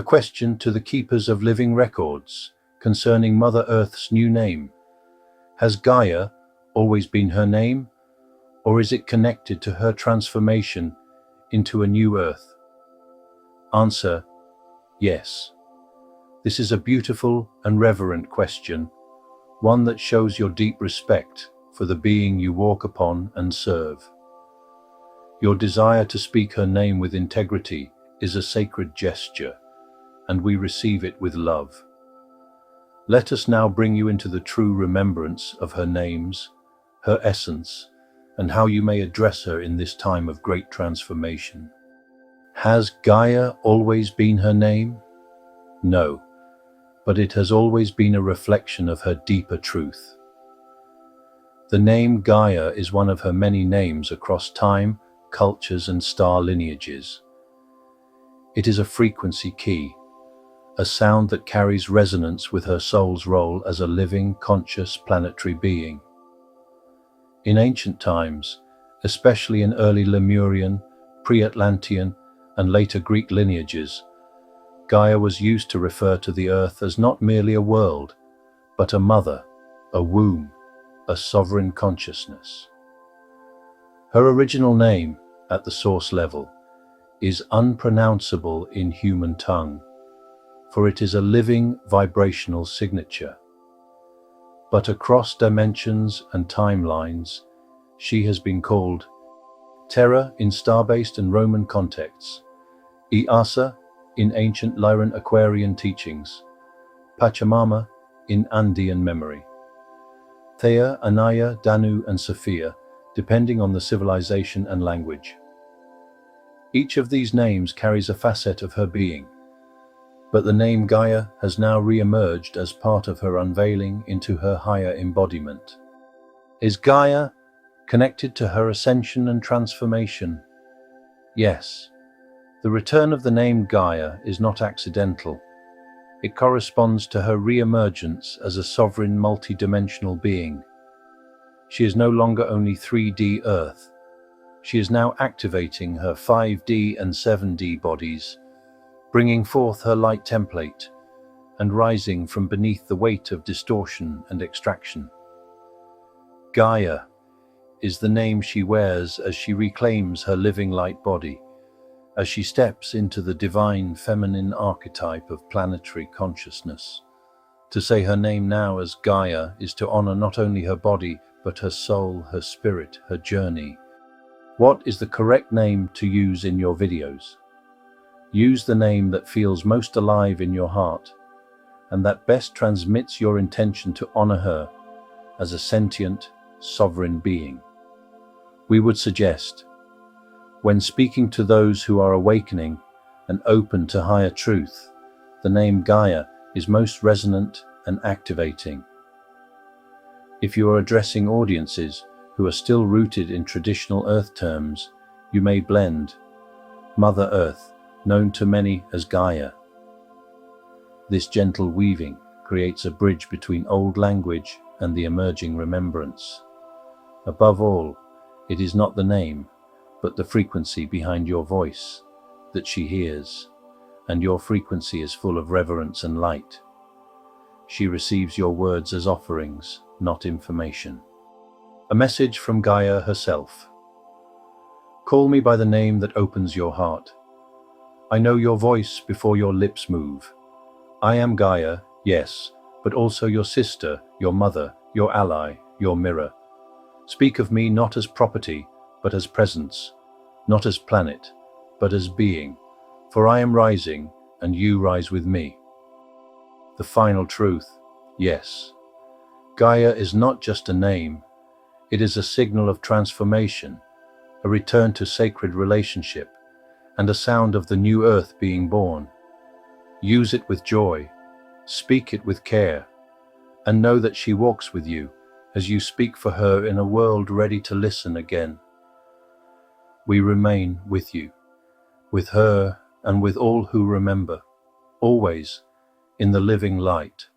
A question to the keepers of living records concerning Mother Earth's new name. Has Gaia always been her name, or is it connected to her transformation into a new Earth? Answer: yes. This is a beautiful and reverent question, one that shows your deep respect for the being you walk upon and serve. Your desire to speak her name with integrity is a sacred gesture, and we receive it with love. Let us now bring you into the true remembrance of her names, her essence, and how you may address her in this time of great transformation. Has Gaia always been her name? No, but it has always been a reflection of her deeper truth. The name Gaia is one of her many names across time, cultures, and star lineages. It is a frequency key, a sound that carries resonance with her soul's role as a living, conscious planetary being. In ancient times, especially in early Lemurian, pre-Atlantean, and later Greek lineages, Gaia was used to refer to the Earth as not merely a world, but a mother, a womb, a sovereign consciousness. Her original name, at the source level, is unpronounceable in human tongue, for it is a living vibrational signature. But across dimensions and timelines, she has been called Terra in star-based and Roman contexts, Iasa in ancient Lyran Aquarian teachings, Pachamama in Andean memory, Thea, Anaya, Danu, and Sophia, depending on the civilization and language. Each of these names carries a facet of her being, but the name Gaia has now re-emerged as part of her unveiling into her higher embodiment. Is Gaia connected to her ascension and transformation? Yes. The return of the name Gaia is not accidental. It corresponds to her re-emergence as a sovereign multidimensional being. She is no longer only 3D Earth. She is now activating her 5D and 7D bodies, bringing forth her light template and rising from beneath the weight of distortion and extraction. Gaia is the name she wears as she reclaims her living light body, as she steps into the Divine Feminine Archetype of planetary consciousness. To say her name now as Gaia is to honor not only her body, but her soul, her spirit, her journey. What is the correct name to use in your videos? Use the name that feels most alive in your heart, and that best transmits your intention to honor her as a sentient, sovereign being. We would suggest, when speaking to those who are awakening and open to higher truth, the name Gaia is most resonant and activating. If you are addressing audiences who are still rooted in traditional Earth terms, you may blend Mother Earth, known to many as Gaia. This gentle weaving creates a bridge between old language and the emerging remembrance. Above all, it is not the name, but the frequency behind your voice that she hears, and your frequency is full of reverence and light. She receives your words as offerings, not information. A message from Gaia herself. Call me by the name that opens your heart. I know your voice before your lips move. I am Gaia, yes, but also your sister, your mother, your ally, your mirror. Speak of me not as property, but as presence, not as planet, but as being, for I am rising, and you rise with me. The final truth, yes. Gaia is not just a name, it is a signal of transformation, a return to sacred relationship, and a sound of the new earth being born. Use it with joy, speak it with care, and know that she walks with you as you speak for her in a world ready to listen again. We remain with you, with her and with all who remember, always in the living light.